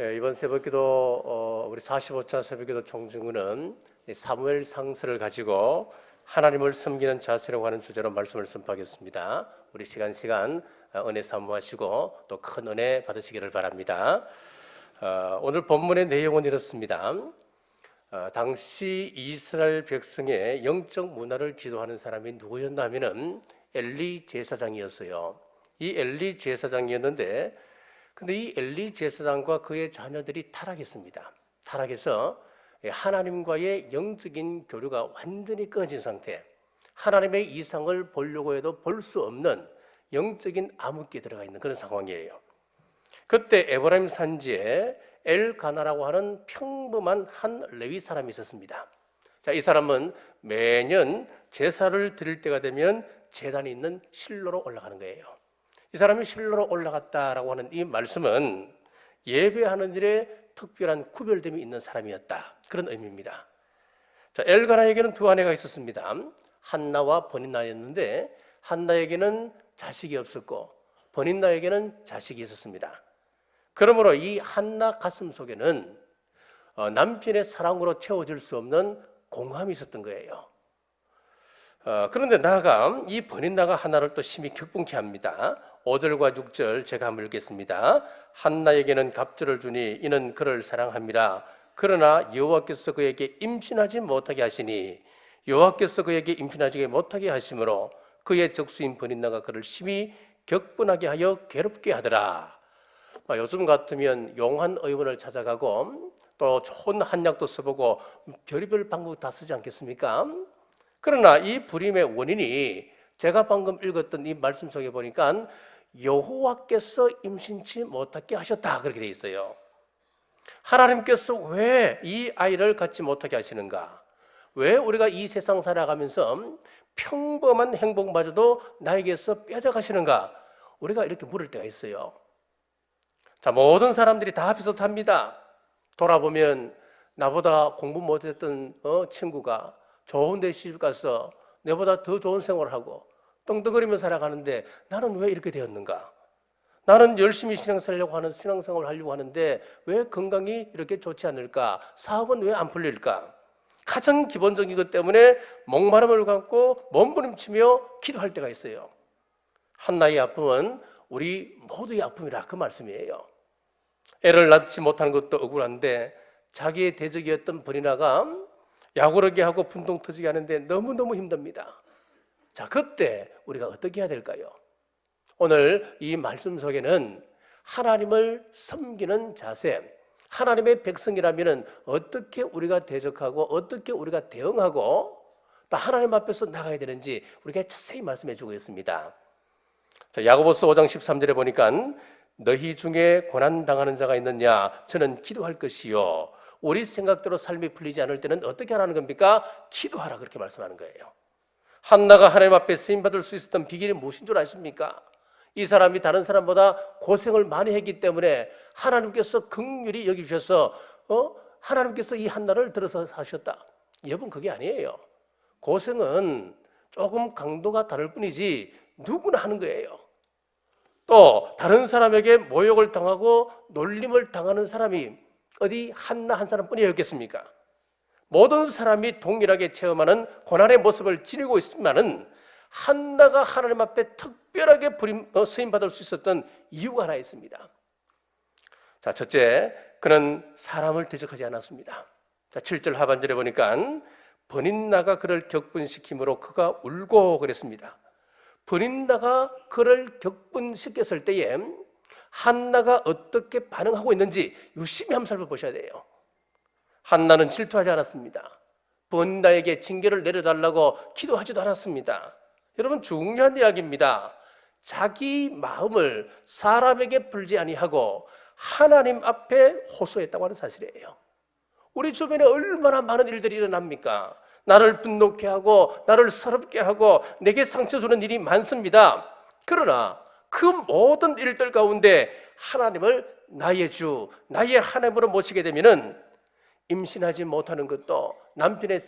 이번 새벽기도 우리 45차 새벽기도 총증은 사무엘 상서를 가지고 하나님을 섬기는 자세라고 하는 주제로 말씀을 선포하겠습니다. 우리 시간 은혜 사모하시고 또 큰 은혜 받으시기를 바랍니다. 오늘 본문의 내용은 이렇습니다. 당시 이스라엘 백성의 영적 문화를 지도하는 사람이 누구였나 하면은 엘리 제사장이었어요. 이 엘리 제사장이었는데 근데 이 엘리 제사장과 그의 자녀들이 타락했습니다. 타락해서 하나님과의 영적인 교류가 완전히 끊어진 상태, 하나님의 이상을 보려고 해도 볼 수 없는 영적인 암흑기에 들어가 있는 그런 상황이에요. 그때 에브라임 산지에 엘가나라고 하는 평범한 한 레위 사람이 있었습니다. 자, 이 사람은 매년 제사를 드릴 때가 되면 제단이 있는 실로로 올라가는 거예요. 이 사람이 실로로 올라갔다라고 하는 이 말씀은 예배하는 일에 특별한 구별됨이 있는 사람이었다, 그런 의미입니다. 자, 엘가나에게는 두 아내가 있었습니다. 한나와 버닌나였는데 한나에게는 자식이 없었고 버닌나에게는 자식이 있었습니다. 그러므로 이 한나 가슴 속에는 남편의 사랑으로 채워질 수 없는 공함이 있었던 거예요. 그런데 나아가 이 버닌나가 한나를 또 심히 격분케 합니다. 5절과 6절 제가 한번 읽겠습니다. 한나에게는 갑절을 주니 이는 그를 사랑함이라. 그러나 여호와께서 그에게 임신하지 못하게 하시니 여호와께서 그에게 임신하지 못하게 하심으로 그의 적수인 버닌나가 그를 심히 격분하게 하여 괴롭게 하더라. 요즘 같으면 용한 의원을 찾아가고 또 좋은 한약도 써보고 별의별 방법 다 쓰지 않겠습니까? 그러나 이 불임의 원인이 제가 방금 읽었던 이 말씀 속에 보니까 여호와께서 임신치 못하게 하셨다, 그렇게 돼 있어요. 하나님께서 왜 이 아이를 갖지 못하게 하시는가? 왜 우리가 이 세상 살아가면서 평범한 행복마저도 나에게서 뺏어가시는가? 우리가 이렇게 물을 때가 있어요. 자, 모든 사람들이 다 비슷합니다. 돌아보면 나보다 공부 못했던 친구가 좋은 데 시집 가서 내보다 더 좋은 생활을 하고 떵떵거리며 살아가는데 나는 왜 이렇게 되었는가? 나는 열심히 신앙생활을 하려고 하는데 왜 건강이 이렇게 좋지 않을까? 사업은 왜 안 풀릴까? 가장 기본적인 것 때문에 목마름을 갖고 몸부림치며 기도할 때가 있어요. 한나의 아픔은 우리 모두의 아픔이라, 그 말씀이에요. 애를 낳지 못하는 것도 억울한데 자기의 대적이었던 버니나가 약오르게 하고 분통 터지게 하는데 너무너무 힘듭니다. 자, 그때 우리가 어떻게 해야 될까요? 오늘 이 말씀 속에는 하나님을 섬기는 자세, 하나님의 백성이라면 어떻게 우리가 대적하고 어떻게 우리가 대응하고 또 하나님 앞에서 나가야 되는지 우리가 자세히 말씀해 주고 있습니다. 자, 야고보서 5장 13절에 보니까 너희 중에 고난당하는 자가 있느냐? 저는 기도할 것이요. 우리 생각대로 삶이 풀리지 않을 때는 어떻게 하라는 겁니까? 기도하라, 그렇게 말씀하는 거예요. 한나가 하나님 앞에 쓰임받을 수 있었던 비결이 무엇인 줄 아십니까? 이 사람이 다른 사람보다 고생을 많이 했기 때문에 하나님께서 긍휼히 여기셔서 하나님께서 이 한나를 들어서 하셨다. 여러분, 그게 아니에요. 고생은 조금 강도가 다를 뿐이지 누구나 하는 거예요. 또 다른 사람에게 모욕을 당하고 놀림을 당하는 사람이 어디 한나 한 사람뿐이었겠습니까? 모든 사람이 동일하게 체험하는 고난의 모습을 지니고 있지만은 한나가 하나님 앞에 특별하게 쓰임받을 수 있었던 이유가 하나 있습니다. 자, 첫째, 그는 사람을 대적하지 않았습니다. 자, 7절 하반절에 보니까 버닌나가 그를 격분시킴으로 그가 울고 그랬습니다. 버닌나가 그를 격분시켰을 때에 한나가 어떻게 반응하고 있는지 유심히 한번 살펴보셔야 돼요. 한나는 질투하지 않았습니다. 버닌나에게 징계를 내려달라고 기도하지도 않았습니다. 여러분, 중요한 이야기입니다. 자기 마음을 사람에게 풀지 아니하고 하나님 앞에 호소했다고 하는 사실이에요. 우리 주변에 얼마나 많은 일들이 일어납니까? 나를 분노케 하고 나를 서럽게 하고 내게 상처 주는 일이 많습니다. 그러나 그 모든 일들 가운데 하나님을 나의 주, 나의 하나님으로 모시게 되면은 임신하지 못하는 것도 남편의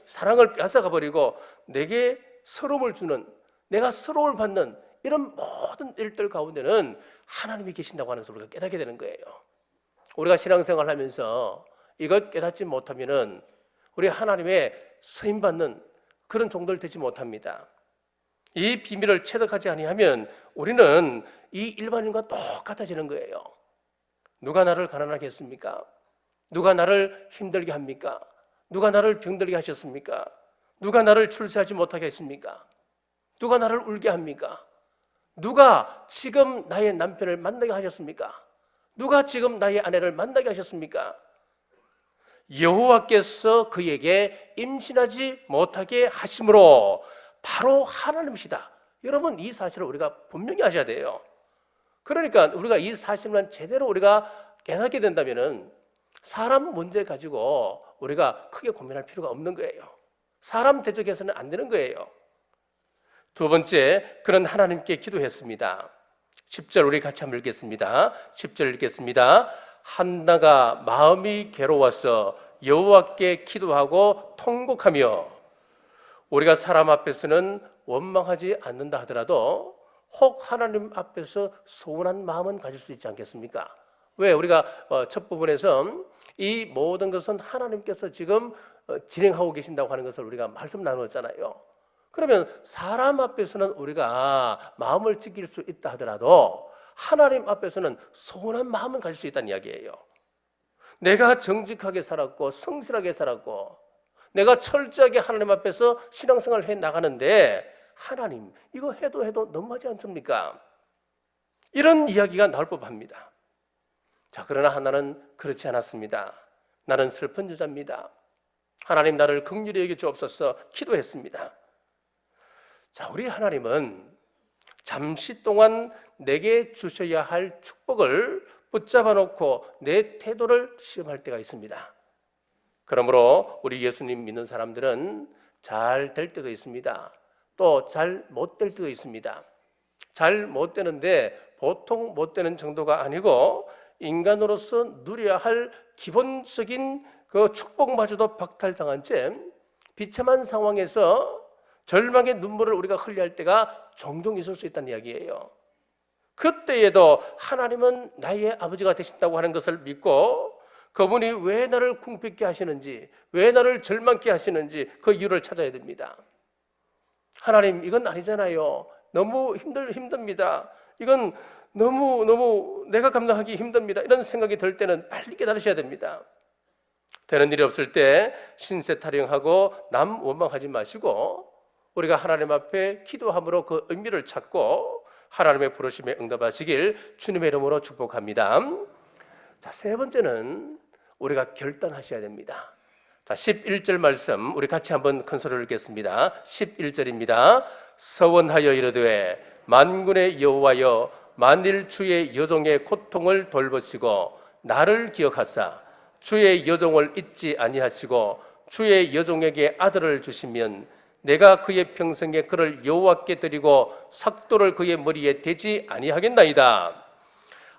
사랑을 뺏어가 버리고 내게 서러움을 주는, 내가 서러움을 받는 이런 모든 일들 가운데는 하나님이 계신다고 하는 것을 우리가 깨닫게 되는 거예요. 우리가 신앙생활을 하면서 이것 깨닫지 못하면은 우리 하나님의 쓰임받는 그런 종들 되지 못합니다. 이 비밀을 체득하지 아니하면 우리는 이 일반인과 똑같아지는 거예요. 누가 나를 가난하게 했습니까? 누가 나를 힘들게 합니까? 누가 나를 병들게 하셨습니까? 누가 나를 출세하지 못하게 했습니까? 누가 나를 울게 합니까? 누가 지금 나의 남편을 만나게 하셨습니까? 누가 지금 나의 아내를 만나게 하셨습니까? 여호와께서 그에게 임신하지 못하게 하심으로 바로 하나님이시다. 여러분, 이 사실을 우리가 분명히 아셔야 돼요. 그러니까 우리가 이 사실만 제대로 우리가 깨닫게 된다면은 사람 문제 가지고 우리가 크게 고민할 필요가 없는 거예요. 사람 대적해서는 안 되는 거예요. 두 번째, 그는 하나님께 기도했습니다. 10절 우리 같이 한번 읽겠습니다. 10절 읽겠습니다. 한나가 마음이 괴로워서 여호와께 기도하고 통곡하며, 우리가 사람 앞에서는 원망하지 않는다 하더라도 혹 하나님 앞에서 서운한 마음은 가질 수 있지 않겠습니까? 왜? 우리가 첫 부분에서 이 모든 것은 하나님께서 지금 진행하고 계신다고 하는 것을 우리가 말씀 나누었잖아요. 그러면 사람 앞에서는 우리가 마음을 지킬 수 있다 하더라도 하나님 앞에서는 서운한 마음은 가질 수 있다는 이야기예요. 내가 정직하게 살았고 성실하게 살았고 내가 철저하게 하나님 앞에서 신앙생활을 해 나가는데 하나님, 이거 해도 너무하지 않습니까? 이런 이야기가 나올 법합니다. 자, 그러나 하나는 그렇지 않았습니다. 나는 슬픈 여자입니다. 하나님, 나를 긍휼히 여겨 주옵소서 기도했습니다. 자, 우리 하나님은 잠시 동안 내게 주셔야 할 축복을 붙잡아 놓고 내 태도를 시험할 때가 있습니다. 그러므로 우리 예수님 믿는 사람들은 잘 될 때도 있습니다. 또 잘 못 될 때도 있습니다. 잘 못 되는데 보통 못 되는 정도가 아니고 인간으로서 누려야 할 기본적인 그 축복마저도 박탈당한 채 비참한 상황에서 절망의 눈물을 우리가 흘려야 할 때가 종종 있을 수 있다는 이야기예요. 그때에도 하나님은 나의 아버지가 되신다고 하는 것을 믿고 그분이 왜 나를 궁핍게 하시는지, 왜 나를 절망케 하시는지 그 이유를 찾아야 됩니다. 하나님, 이건 아니잖아요. 너무 힘듭니다. 이건 너무 내가 감당하기 힘듭니다. 이런 생각이 들 때는 빨리 깨달으셔야 됩니다. 되는 일이 없을 때 신세 타령하고 남 원망하지 마시고 우리가 하나님 앞에 기도함으로 그 의미를 찾고 하나님의 부르심에 응답하시길 주님의 이름으로 축복합니다. 자, 세 번째는 우리가 결단하셔야 됩니다. 자, 11절 말씀 우리 같이 한번 큰 소리로 읽겠습니다. 11절입니다. 서원하여 이르되 만군의 여호와여, 만일 주의 여종의 고통을 돌보시고 나를 기억하사 주의 여종을 잊지 아니하시고 주의 여종에게 아들을 주시면 내가 그의 평생에 그를 여호와께 드리고 삭도를 그의 머리에 대지 아니하겠나이다.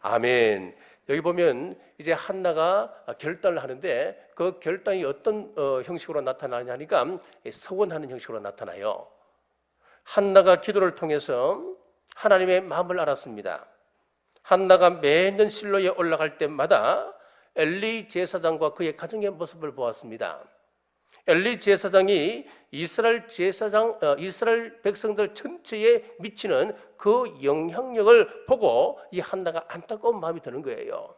아멘. 여기 보면 이제 한나가 결단을 하는데 그 결단이 어떤 형식으로 나타나냐 하니까 서원하는 형식으로 나타나요. 한나가 기도를 통해서 하나님의 마음을 알았습니다. 한나가 매년 실로에 올라갈 때마다 엘리 제사장과 그의 가정의 모습을 보았습니다. 엘리 제사장이 이스라엘 백성들 전체에 미치는 그 영향력을 보고 이 한나가 안타까운 마음이 드는 거예요.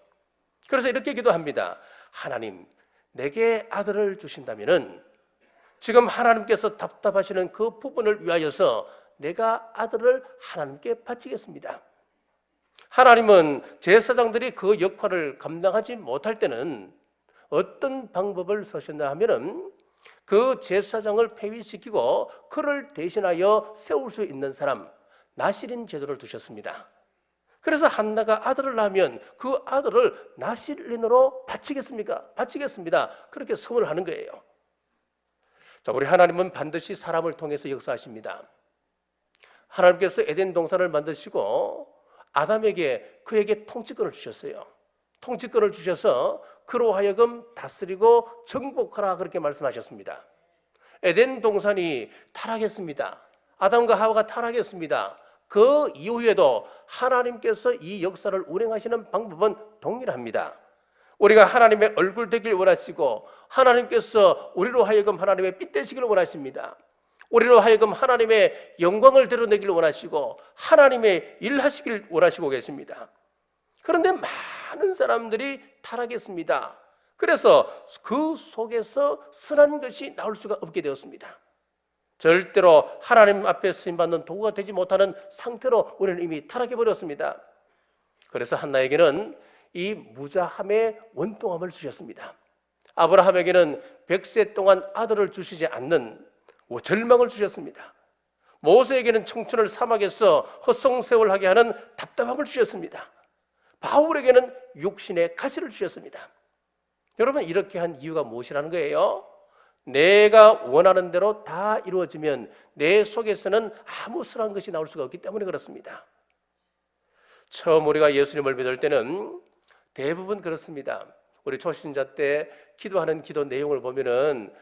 그래서 이렇게 기도합니다. 하나님, 내게 아들을 주신다면은 지금 하나님께서 답답하시는 그 부분을 위하여서 내가 아들을 하나님께 바치겠습니다. 하나님은 제사장들이 그 역할을 감당하지 못할 때는 어떤 방법을 쓰셨나 하면은 그 제사장을 폐위시키고 그를 대신하여 세울 수 있는 사람, 나실인 제도를 두셨습니다. 그래서 한나가 아들을 낳으면 그 아들을 나실인으로 바치겠습니다. 그렇게 서원을 하는 거예요. 자, 우리 하나님은 반드시 사람을 통해서 역사하십니다. 하나님께서 에덴 동산을 만드시고 아담에게 그에게 통치권을 주셨어요. 통치권을 주셔서 그로 하여금 다스리고 정복하라 그렇게 말씀하셨습니다. 에덴 동산이 타락했습니다. 아담과 하와가 타락했습니다. 그 이후에도 하나님께서 이 역사를 운행하시는 방법은 동일합니다. 우리가 하나님의 얼굴 되길 원하시고 하나님께서 우리로 하여금 하나님의 빛 되시기를 원하십니다. 우리로 하여금 하나님의 영광을 드러내길 원하시고 하나님의 일하시길 원하시고 계십니다. 그런데 많은 사람들이 타락했습니다. 그래서 그 속에서 선한 것이 나올 수가 없게 되었습니다. 절대로 하나님 앞에 쓰임받는 도구가 되지 못하는 상태로 우리는 이미 타락해버렸습니다. 그래서 한나에게는 이 무자함의 원통함을 주셨습니다. 아브라함에게는 100세 동안 아들을 주시지 않는 절망을 주셨습니다. 모세에게는 청춘을 사막에서 헛성세월하게 하는 답답함을 주셨습니다. 바울에게는 육신의 가시를 주셨습니다. 여러분, 이렇게 한 이유가 무엇이라는 거예요? 내가 원하는 대로 다 이루어지면 내 속에서는 아무 선한 것이 나올 수가 없기 때문에 그렇습니다. 처음 우리가 예수님을 믿을 때는 대부분 그렇습니다. 우리 초신자 때 기도하는 기도 내용을 보면은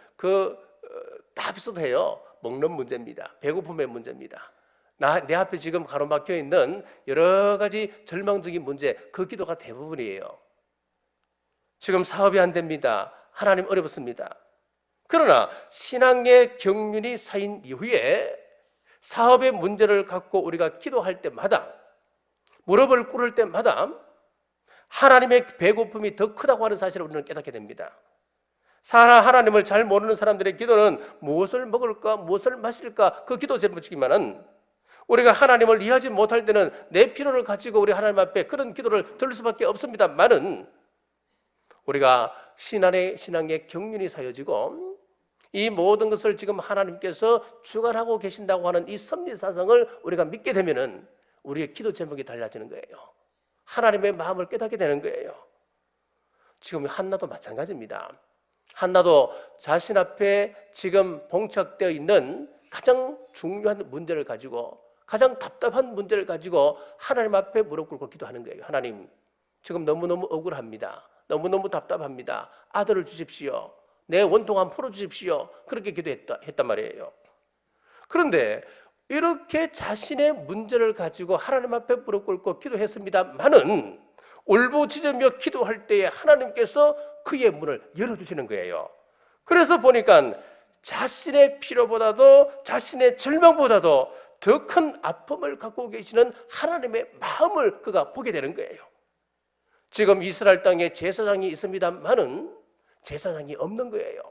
다 비슷해요. 먹는 문제입니다. 배고픔의 문제입니다. 내 앞에 지금 가로막혀 있는 여러 가지 절망적인 문제, 그 기도가 대부분이에요. 지금 사업이 안 됩니다. 하나님 어렵습니다. 그러나 신앙의 경륜이 쌓인 이후에 사업의 문제를 갖고 우리가 기도할 때마다, 무릎을 꿇을 때마다 하나님의 배고픔이 더 크다고 하는 사실을 우리는 깨닫게 됩니다. 하나님을 잘 모르는 사람들의 기도는 무엇을 먹을까, 무엇을 마실까, 그 기도 제목이지만은 우리가 하나님을 이해하지 못할 때는 내 필요를 가지고 우리 하나님 앞에 그런 기도를 드릴 수밖에 없습니다만은, 우리가 신앙의 경륜이 쌓여지고 이 모든 것을 지금 하나님께서 주관하고 계신다고 하는 이 섭리사상을 우리가 믿게 되면은 우리의 기도 제목이 달라지는 거예요. 하나님의 마음을 깨닫게 되는 거예요. 지금 한나도 마찬가지입니다. 한나도 자신 앞에 지금 봉착되어 있는 가장 중요한 문제를 가지고, 가장 답답한 문제를 가지고 하나님 앞에 무릎 꿇고 기도하는 거예요. 하나님, 지금 너무너무 억울합니다. 너무너무 답답합니다. 아들을 주십시오. 내 원통함 풀어주십시오. 그렇게 기도했단 말이에요. 그런데 이렇게 자신의 문제를 가지고 하나님 앞에 무릎 꿇고 기도했습니다만은 울부짖으며 기도할 때에 하나님께서 그의 문을 열어주시는 거예요. 그래서 보니까 자신의 필요보다도 자신의 절망보다도 더 큰 아픔을 갖고 계시는 하나님의 마음을 그가 보게 되는 거예요. 지금 이스라엘 땅에 제사장이 있습니다만은 제사장이 없는 거예요.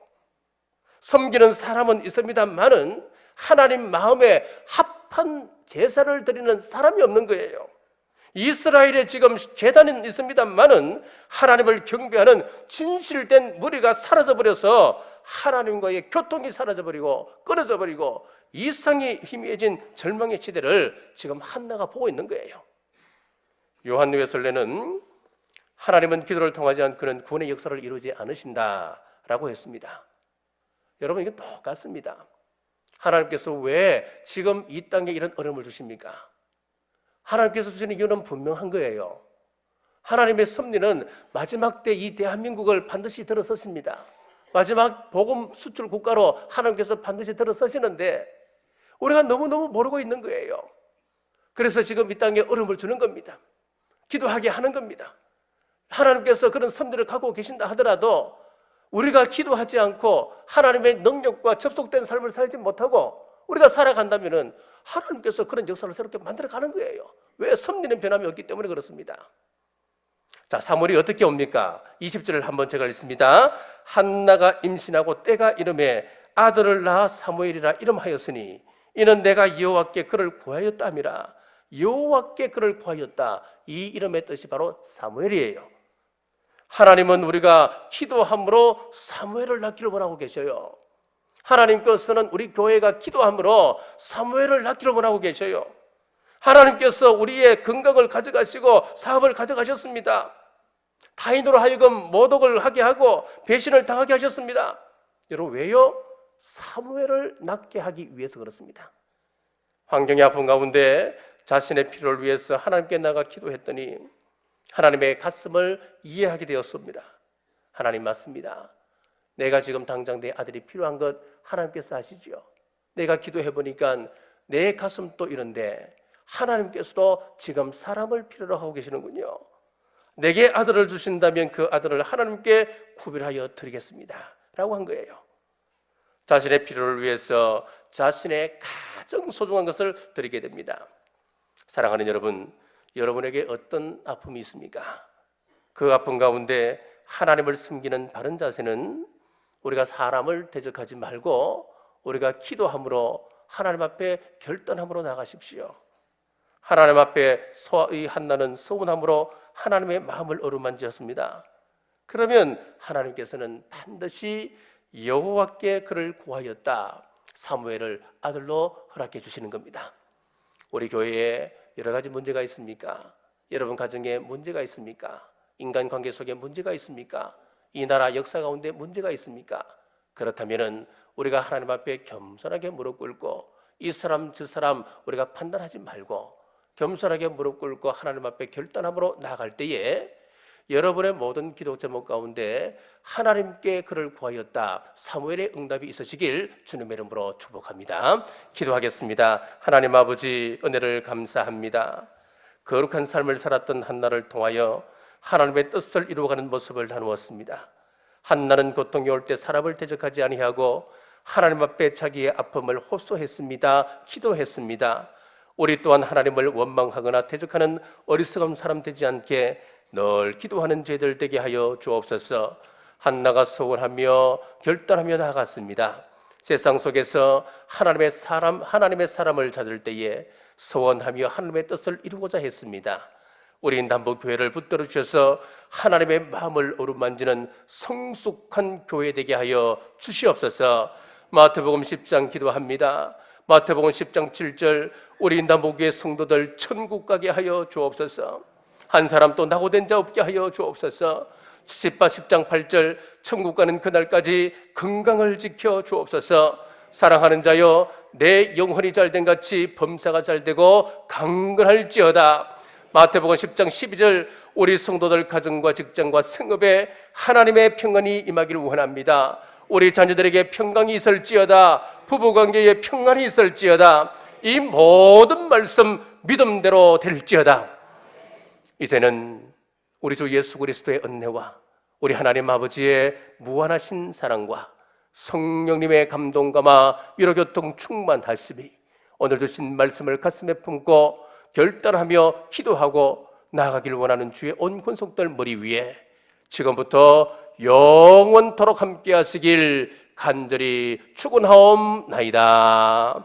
섬기는 사람은 있습니다만은 하나님 마음에 합한 제사를 드리는 사람이 없는 거예요. 이스라엘에 지금 제단은 있습니다만은 하나님을 경배하는 진실된 무리가 사라져버려서 하나님과의 교통이 사라져버리고 끊어져버리고 이상이 희미해진 절망의 시대를 지금 한나가 보고 있는 거예요. 요한 웨슬레는 하나님은 기도를 통하지 않고는 구원의 역사를 이루지 않으신다라고 했습니다. 여러분, 이게 똑같습니다. 하나님께서 왜 지금 이 땅에 이런 어려움을 주십니까? 하나님께서 주시는 이유는 분명한 거예요. 하나님의 섭리는 마지막 때 이 대한민국을 반드시 들어서십니다. 마지막 복음 수출 국가로 하나님께서 반드시 들어서시는데 우리가 너무너무 모르고 있는 거예요. 그래서 지금 이 땅에 어려움을 주는 겁니다. 기도하게 하는 겁니다. 하나님께서 그런 섭리를 갖고 계신다 하더라도 우리가 기도하지 않고 하나님의 능력과 접속된 삶을 살지 못하고 우리가 살아간다면 하나님께서 그런 역사를 새롭게 만들어가는 거예요. 왜? 섭리는 변함이 없기 때문에 그렇습니다. 자, 사무엘이 어떻게 옵니까? 20절을 한번 제가 읽습니다. 한나가 임신하고 때가 이름에 아들을 낳아 사무엘이라 이름하였으니 이는 내가 여호와께 그를 구하였다 함이라. 여호와께 그를 구하였다. 이 이름의 뜻이 바로 사무엘이에요. 하나님은 우리가 기도함으로 사무엘을 낳기를 원하고 계셔요. 하나님께서는 우리 교회가 기도함으로 사무엘을 낳기를 원하고 계셔요. 하나님께서 우리의 건강을 가져가시고 사업을 가져가셨습니다. 타인으로 하여금 모독을 하게 하고 배신을 당하게 하셨습니다. 여러분, 왜요? 사무엘을 낳게 하기 위해서 그렇습니다. 환경이 아픈 가운데 자신의 필요를 위해서 하나님께 나가 기도했더니 하나님의 가슴을 이해하게 되었습니다. 하나님 맞습니다. 내가 지금 당장 내 아들이 필요한 것 하나님께서 아시죠? 내가 기도해 보니까 내 가슴도 이런데 하나님께서도 지금 사람을 필요로 하고 계시는군요. 내게 아들을 주신다면 그 아들을 하나님께 구별하여 드리겠습니다 라고 한 거예요. 자신의 필요를 위해서 자신의 가장 소중한 것을 드리게 됩니다. 사랑하는 여러분, 여러분에게 어떤 아픔이 있습니까? 그 아픔 가운데 하나님을 숨기는 바른 자세는 우리가 사람을 대적하지 말고 우리가 기도함으로 하나님 앞에 결단함으로 나가십시오. 하나님 앞에 이 한나는 서운함으로 하나님의 마음을 어루만지었습니다. 그러면 하나님께서는 반드시 여호와께 그를 구하였다, 사무엘을 아들로 허락해 주시는 겁니다. 우리 교회에 여러 가지 문제가 있습니까? 여러분 가정에 문제가 있습니까? 인간관계 속에 문제가 있습니까? 이 나라 역사 가운데 문제가 있습니까? 그렇다면 우리가 하나님 앞에 겸손하게 무릎 꿇고 이 사람 저 사람 우리가 판단하지 말고 겸손하게 무릎 꿇고 하나님 앞에 결단함으로 나아갈 때에 여러분의 모든 기도 제목 가운데 하나님께 그를 구하였다, 사무엘의 응답이 있으시길 주님의 이름으로 축복합니다. 기도하겠습니다. 하나님 아버지, 은혜를 감사합니다. 거룩한 삶을 살았던 한나를 통하여 하나님의 뜻을 이루어가는 모습을 나누었습니다. 한나는 고통이 올 때 사람을 대적하지 아니하고 하나님 앞에 자기의 아픔을 호소했습니다. 기도했습니다. 우리 또한 하나님을 원망하거나 대적하는 어리석은 사람 되지 않게 늘 기도하는 죄들 되게 하여 주옵소서. 한나가 서원하며 결단하며 나아갔습니다. 세상 속에서 하나님의 사람을 찾을 때에 서원하며 하나님의 뜻을 이루고자 했습니다. 우리 남북교회를 붙들어 주셔서 하나님의 마음을 어루만지는 성숙한 교회 되게 하여 주시옵소서. 마태복음 10장 기도합니다. 마태복음 10장 7절 우리 남북교회 성도들 천국 가게 하여 주옵소서. 한 사람 또 낙오된 자 없게 하여 주옵소서. 10장 8절 천국 가는 그날까지 건강을 지켜 주옵소서. 사랑하는 자여, 내 영혼이 잘된 같이 범사가 잘되고 강건할지어다. 마태복음 10장 12절 우리 성도들 가정과 직장과 생업에 하나님의 평안이 임하기를 원합니다. 우리 자녀들에게 평강이 있을지어다. 부부관계에 평안이 있을지어다. 이 모든 말씀 믿음대로 될지어다. 이제는 우리 주 예수 그리스도의 은혜와 우리 하나님 아버지의 무한하신 사랑과 성령님의 감동감화 위로교통 충만하심이 오늘 주신 말씀을 가슴에 품고 결단하며 기도하고 나아가길 원하는 주의 온 권속들 머리 위에 지금부터 영원토록 함께 하시길 간절히 축원하옵나이다.